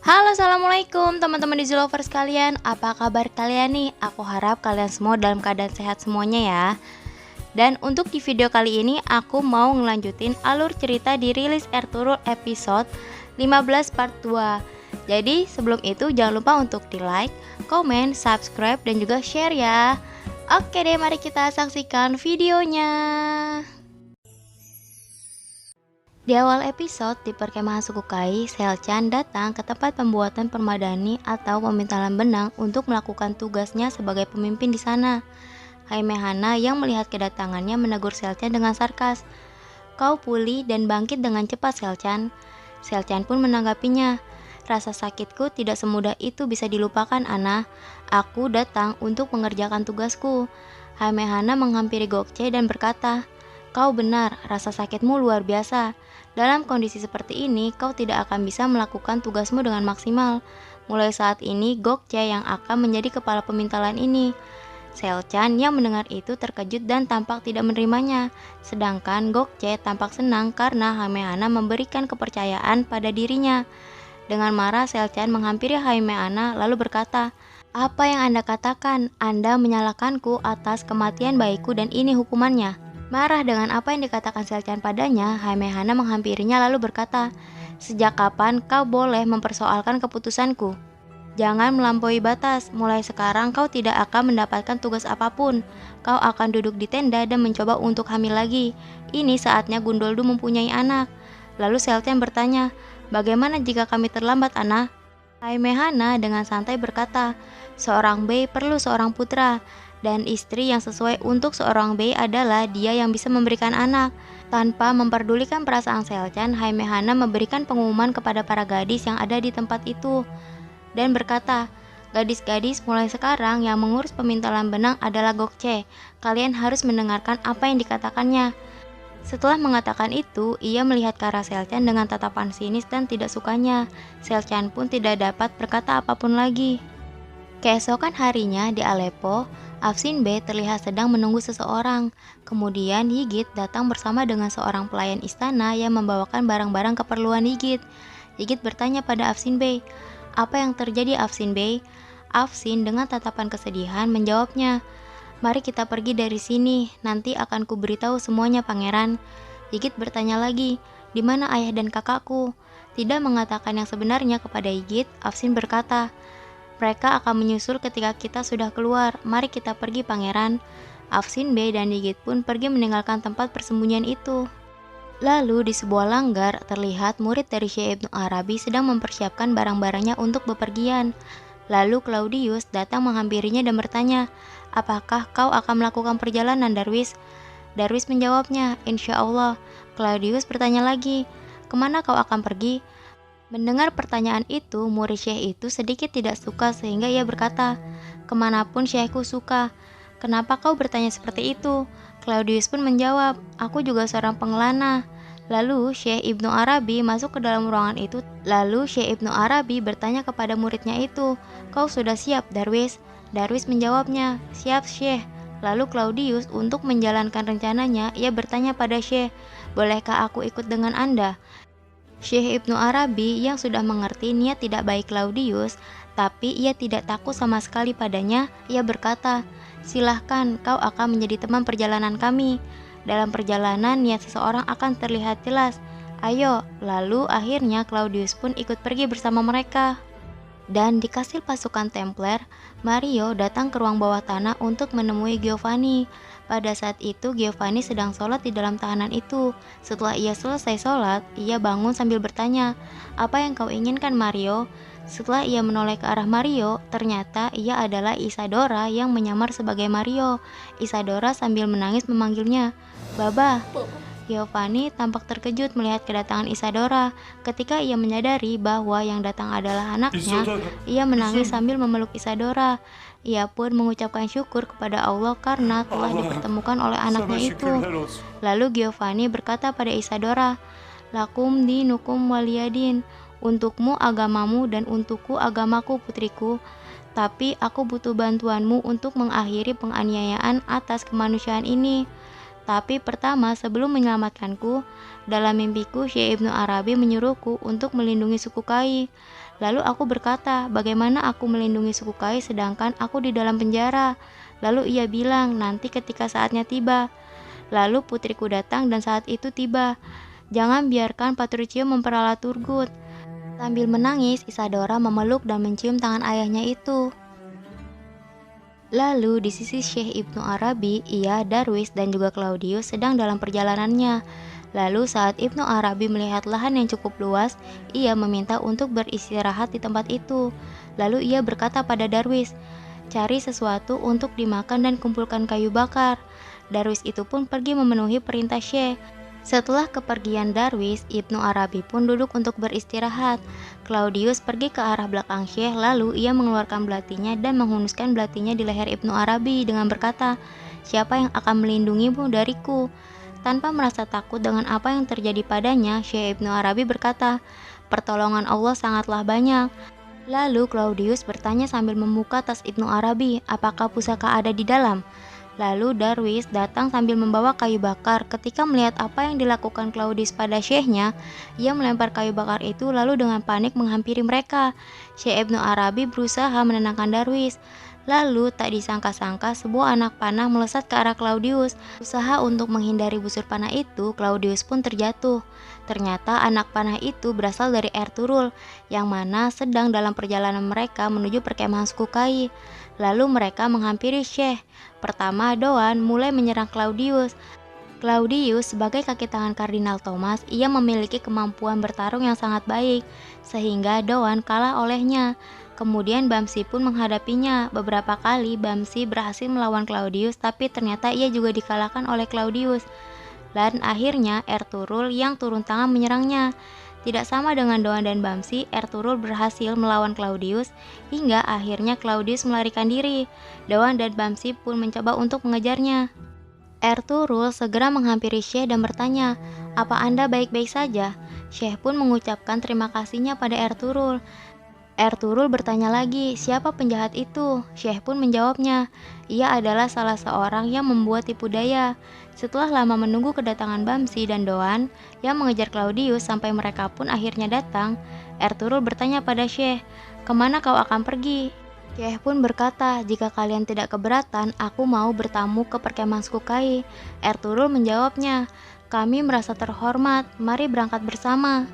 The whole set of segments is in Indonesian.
Halo, assalamualaikum teman-teman Dizi Lovers sekalian. Apa kabar kalian nih? Aku harap kalian semua dalam keadaan sehat semuanya ya. Dan untuk di video kali ini aku mau ngelanjutin alur cerita di Rilis Ertugrul episode 15 part 2. Jadi sebelum itu jangan lupa untuk di like, komen, subscribe, dan juga share ya. Oke deh, mari kita saksikan videonya. Di awal episode, di perkemahan suku Kai, Selchan datang ke tempat pembuatan permadani atau pemintalan benang untuk melakukan tugasnya sebagai pemimpin di sana. Jaime Hana yang melihat kedatangannya menegur Selchan dengan sarkas. "Kau pulih dan bangkit dengan cepat, Selchan." Selchan pun menanggapinya. "Rasa sakitku tidak semudah itu bisa dilupakan, Ana. Aku datang untuk mengerjakan tugasku." Jaime Hana menghampiri Gokce dan berkata, "Kau benar, rasa sakitmu luar biasa. Dalam kondisi seperti ini, kau tidak akan bisa melakukan tugasmu dengan maksimal. Mulai saat ini, Gokce yang akan menjadi kepala pemintalan ini." Selchan yang mendengar itu terkejut dan tampak tidak menerimanya. Sedangkan Gokce tampak senang karena Jaime Hana memberikan kepercayaan pada dirinya. Dengan marah, Selchan menghampiri Jaime Hana lalu berkata, "Apa yang Anda katakan? Anda menyalahkanku atas kematian bayiku dan ini hukumannya." Marah dengan apa yang dikatakan Selchan padanya, Jaime Hana menghampirinya lalu berkata, "Sejak kapan kau boleh mempersoalkan keputusanku? Jangan melampaui batas, mulai sekarang kau tidak akan mendapatkan tugas apapun. Kau akan duduk di tenda dan mencoba untuk hamil lagi. Ini saatnya Gundoldu mempunyai anak." Lalu Selchan bertanya, "Bagaimana jika kami terlambat, Ana?" Jaime Hana dengan santai berkata, "Seorang bayi perlu seorang putra, dan istri yang sesuai untuk seorang bayi adalah dia yang bisa memberikan anak." Tanpa memperdulikan perasaan Selchan, Jaime Hana memberikan pengumuman kepada para gadis yang ada di tempat itu dan berkata, "Gadis-gadis, mulai sekarang yang mengurus pemintalan benang adalah Gokce. Kalian harus mendengarkan apa yang dikatakannya." Setelah mengatakan itu, ia melihat ke arah Selchan dengan tatapan sinis dan tidak sukanya. Selchan pun tidak dapat berkata apapun lagi. Keesokan harinya di Aleppo, Afsin Bey terlihat sedang menunggu seseorang. Kemudian Yigit datang bersama dengan seorang pelayan istana yang membawakan barang-barang keperluan Yigit. Yigit bertanya pada Afsin Bey, "Apa yang terjadi, Afsin Bey?" Afsin dengan tatapan kesedihan menjawabnya, "Mari kita pergi dari sini, nanti akan kuberitahu semuanya, Pangeran." Yigit bertanya lagi, "Di mana ayah dan kakakku?" Tidak mengatakan yang sebenarnya kepada Yigit, Afsin berkata, "Mereka akan menyusul ketika kita sudah keluar. Mari kita pergi, Pangeran." Afsin Bey dan Yigit pun pergi meninggalkan tempat persembunyian itu. Lalu di sebuah langgar terlihat murid dari Syekh Ibnu Arabi sedang mempersiapkan barang-barangnya untuk bepergian. Lalu Claudius datang menghampirinya dan bertanya, "Apakah kau akan melakukan perjalanan, Darwis?" Darwis menjawabnya, "Insya Allah." Claudius bertanya lagi, "Kemana kau akan pergi?" Mendengar pertanyaan itu, murid Syekh itu sedikit tidak suka sehingga ia berkata, "Kemanapun Syekhku suka." "Kenapa kau bertanya seperti itu?" Claudius pun menjawab, "Aku juga seorang pengelana." Lalu Syekh Ibnu Arabi masuk ke dalam ruangan itu. Lalu Syekh Ibnu Arabi bertanya kepada muridnya itu, "Kau sudah siap, Darwis?" Darwis menjawabnya, "Siap, Syekh." Lalu Claudius untuk menjalankan rencananya, ia bertanya pada Syekh, "Bolehkah aku ikut dengan Anda?" Syekh Ibnu Arabi yang sudah mengerti niat tidak baik Claudius, tapi ia tidak takut sama sekali padanya, ia berkata, "Silahkan, kau akan menjadi teman perjalanan kami. Dalam perjalanan, niat seseorang akan terlihat jelas. Ayo." Lalu akhirnya Claudius pun ikut pergi bersama mereka. Dan di kastil pasukan Templar, Mario datang ke ruang bawah tanah untuk menemui Giovanni. Pada saat itu Giovanni sedang sholat di dalam tahanan itu. Setelah ia selesai sholat, ia bangun sambil bertanya, "Apa yang kau inginkan, Mario?" Setelah ia menoleh ke arah Mario, ternyata ia adalah Isadora yang menyamar sebagai Mario. Isadora sambil menangis memanggilnya, "Baba." Giovanni tampak terkejut melihat kedatangan Isadora. Ketika ia menyadari bahwa yang datang adalah anaknya, ia menangis sambil memeluk Isadora. Ia pun mengucapkan syukur kepada Allah karena telah dipertemukan oleh anaknya itu. Lalu Giovanni berkata pada Isadora, "Lakum dinukum waliyadin." Untukmu agamamu dan untukku agamaku, putriku. Tapi aku butuh bantuanmu untuk mengakhiri penganiayaan atas kemanusiaan ini. Tapi pertama, sebelum menyelamatkanku, dalam mimpiku Syekh Ibnu Arabi menyuruhku untuk melindungi suku Kai. Lalu aku berkata, bagaimana aku melindungi suku Kai sedangkan aku di dalam penjara? Lalu ia bilang, nanti ketika saatnya tiba. Lalu putriku datang dan saat itu tiba. Jangan biarkan Petruchio memperalat Turgut. Sambil menangis, Isadora memeluk dan mencium tangan ayahnya itu. Lalu di sisi Syekh Ibnu Arabi, ia, Darwis, dan juga Claudius sedang dalam perjalanannya. Lalu saat Ibnu Arabi melihat lahan yang cukup luas, ia meminta untuk beristirahat di tempat itu. Lalu ia berkata pada Darwis, cari sesuatu untuk dimakan dan kumpulkan kayu bakar. Darwis itu pun pergi memenuhi perintah Syekh. Setelah kepergian Darwis, Ibnu Arabi pun duduk untuk beristirahat. Claudius pergi ke arah belakang Syekh, lalu ia mengeluarkan belatinya dan menghunuskan belatinya di leher Ibnu Arabi dengan berkata, siapa yang akan melindungimu dariku? Tanpa merasa takut dengan apa yang terjadi padanya, Syekh Ibnu Arabi berkata, pertolongan Allah sangatlah banyak. Lalu Claudius bertanya sambil membuka tas Ibnu Arabi, apakah pusaka ada di dalam? Lalu Darwis datang sambil membawa kayu bakar. Ketika melihat apa yang dilakukan Claudius pada syekhnya, ia melempar kayu bakar itu lalu dengan panik menghampiri mereka. Syekh Ibnu Arabi berusaha menenangkan Darwis. Lalu tak disangka-sangka sebuah anak panah melesat ke arah Claudius. Usaha untuk menghindari busur panah itu, Claudius pun terjatuh. Ternyata anak panah itu berasal dari Ertugrul, yang mana sedang dalam perjalanan mereka menuju perkemahan suku Kai. Lalu mereka menghampiri Syekh. Pertama, Doan mulai menyerang Claudius. Claudius sebagai kaki tangan Kardinal Thomas, ia memiliki kemampuan bertarung yang sangat baik, sehingga Doan kalah olehnya. Kemudian Bamsi pun menghadapinya. Beberapa kali Bamsi berhasil melawan Claudius, tapi ternyata ia juga dikalahkan oleh Claudius. Dan akhirnya Ertugrul yang turun tangan menyerangnya. Tidak sama dengan Doan dan Bamsi, Ertugrul berhasil melawan Claudius, hingga akhirnya Claudius melarikan diri. Doan dan Bamsi pun mencoba untuk mengejarnya. Ertugrul segera menghampiri Syekh dan bertanya, apa Anda baik-baik saja? Syekh pun mengucapkan terima kasihnya pada Ertugrul. Ertugrul bertanya lagi, siapa penjahat itu? Syekh pun menjawabnya, ia adalah salah seorang yang membuat tipu daya. Setelah lama menunggu kedatangan Bamsi dan Doan yang mengejar Claudius sampai mereka pun akhirnya datang, Ertugrul bertanya pada Syekh, kemana kau akan pergi? Syekh pun berkata, jika kalian tidak keberatan, aku mau bertamu ke perkemahan suku Kai. Ertugrul menjawabnya, kami merasa terhormat, mari berangkat bersama.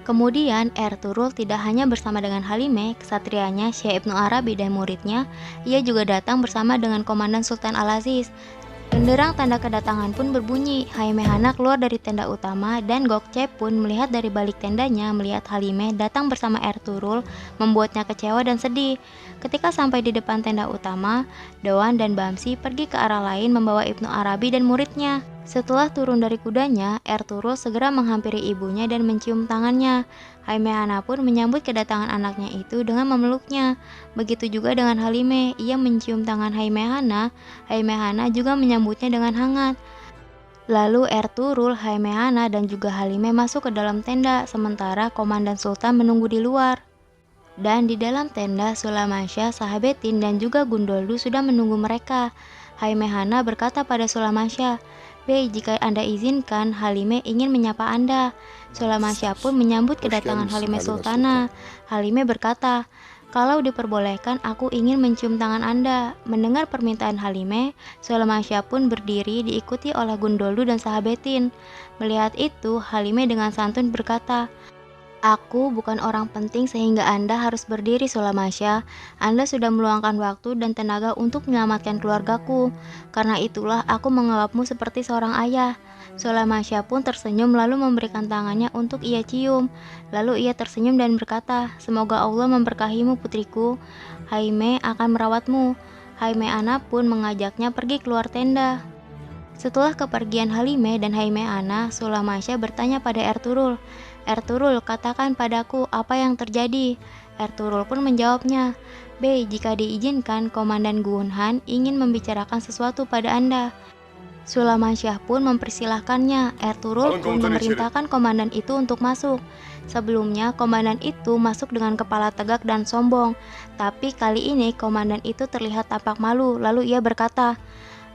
Kemudian Ertugrul tidak hanya bersama dengan Halime, kesatrianya Syekh Ibnu Arabi dan muridnya, ia juga datang bersama dengan Komandan Sultan Al-Aziz. Genderang tanda kedatangan pun berbunyi. Haime Hana keluar dari tenda utama dan Gokce pun melihat dari balik tendanya melihat Halime datang bersama Ertugrul, membuatnya kecewa dan sedih. Ketika sampai di depan tenda utama, Doan dan Bamsi pergi ke arah lain membawa Ibnu Arabi dan muridnya. Setelah turun dari kudanya, Ertugrul segera menghampiri ibunya dan mencium tangannya. Haime Hana pun menyambut kedatangan anaknya itu dengan memeluknya. Begitu juga dengan Halime, ia mencium tangan Haime Hana juga menyambutnya dengan hangat. Lalu Ertugrul, Haime Hana dan juga Halime masuk ke dalam tenda, sementara Komandan Sultan menunggu di luar. Dan di dalam tenda, Sulamasya, Sahabetin dan juga Gundoldu sudah menunggu mereka. Haime Hana berkata pada Sulamasya, Bey, jika Anda izinkan, Halime ingin menyapa Anda. Sulamasya pun menyambut kedatangan Halime Sultana. Halime berkata, kalau diperbolehkan, aku ingin mencium tangan Anda. Mendengar permintaan Halime, Sulamasya pun berdiri diikuti oleh Gundoldu dan Sahabetin. Melihat itu, Halime dengan santun berkata, aku bukan orang penting sehingga Anda harus berdiri, Sulamasya. Anda sudah meluangkan waktu dan tenaga untuk menyelamatkan keluargaku. Karena itulah aku menganggapmu seperti seorang ayah. Sulamasya pun tersenyum lalu memberikan tangannya untuk ia cium. Lalu ia tersenyum dan berkata, semoga Allah memberkahimu putriku. Haime akan merawatmu. Haime Ana pun mengajaknya pergi keluar tenda. Setelah kepergian Halime dan Haime Ana, Sulamasya bertanya pada Ertugrul, Ertugrul, katakan padaku apa yang terjadi. Ertugrul pun menjawabnya, Bey, jika diizinkan, Komandan Gunhan ingin membicarakan sesuatu pada Anda. Sulamasya pun mempersilahkannya. Ertugrul pun memerintahkan komandan itu untuk masuk. Sebelumnya, komandan itu masuk dengan kepala tegak dan sombong. Tapi kali ini komandan itu terlihat tampak malu, lalu ia berkata,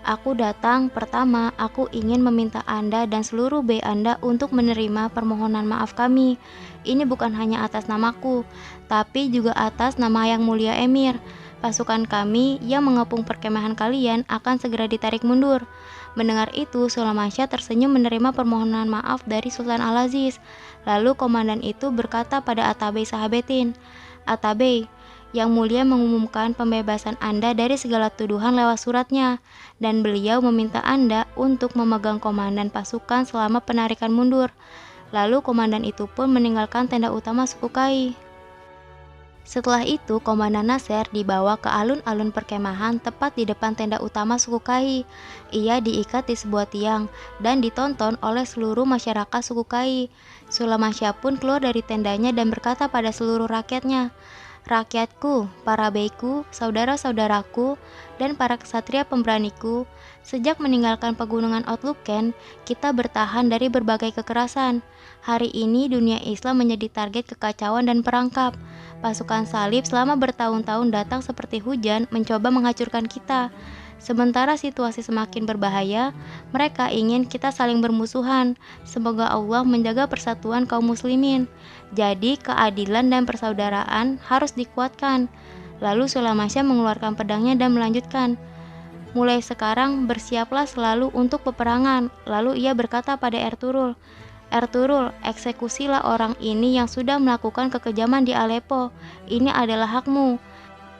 Aku datang, pertama, aku ingin meminta Anda dan seluruh B Anda untuk menerima permohonan maaf kami. Ini bukan hanya atas namaku, tapi juga atas nama Yang Mulia Emir. Pasukan kami yang mengepung perkemahan kalian akan segera ditarik mundur. Mendengar itu, Sulamasya tersenyum menerima permohonan maaf dari Sultan Al-Aziz. Lalu komandan itu berkata pada Atabei Sahabetin, "Atabei, yang Mulia mengumumkan pembebasan Anda dari segala tuduhan lewat suratnya, dan beliau meminta Anda untuk memegang komandan pasukan selama penarikan mundur." Lalu komandan itu pun meninggalkan tenda utama suku Kai. Setelah itu, Komandan Nasser dibawa ke alun-alun perkemahan tepat di depan tenda utama suku Kai. Ia diikat di sebuah tiang dan ditonton oleh seluruh masyarakat suku Kai. Sulamasya pun keluar dari tendanya dan berkata pada seluruh rakyatnya, "Rakyatku, para beyku, saudara-saudaraku, dan para kesatria pemberaniku, sejak meninggalkan pegunungan Outluken, kita bertahan dari berbagai kekerasan. Hari ini dunia Islam menjadi target kekacauan dan perangkap. Pasukan salib selama bertahun-tahun datang seperti hujan mencoba menghancurkan kita. Sementara situasi semakin berbahaya, mereka ingin kita saling bermusuhan. Semoga Allah menjaga persatuan kaum muslimin. Jadi keadilan dan persaudaraan harus dikuatkan." Lalu Sulamasya mengeluarkan pedangnya dan melanjutkan, "Mulai sekarang bersiaplah selalu untuk peperangan." Lalu ia berkata pada Ertugrul, "Ertugrul, eksekusilah orang ini yang sudah melakukan kekejaman di Aleppo. Ini adalah hakmu."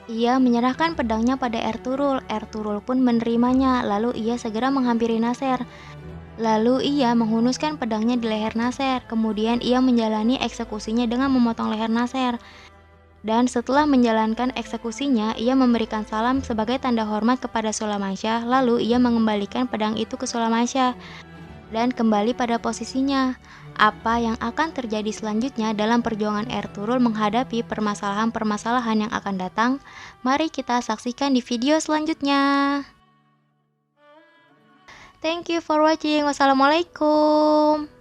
Ia menyerahkan pedangnya pada Ertugrul. Ertugrul pun menerimanya, lalu ia segera menghampiri Nasser. Lalu ia menghunuskan pedangnya di leher Nasser. Kemudian ia menjalani eksekusinya dengan memotong leher Nasser. Dan setelah menjalankan eksekusinya, ia memberikan salam sebagai tanda hormat kepada Sulamasya. Lalu ia mengembalikan pedang itu ke Sulamasya dan kembali pada posisinya. Apa yang akan terjadi selanjutnya dalam perjuangan Ertugrul menghadapi permasalahan-permasalahan yang akan datang? Mari kita saksikan di video selanjutnya. Thank you for watching. Wassalamualaikum.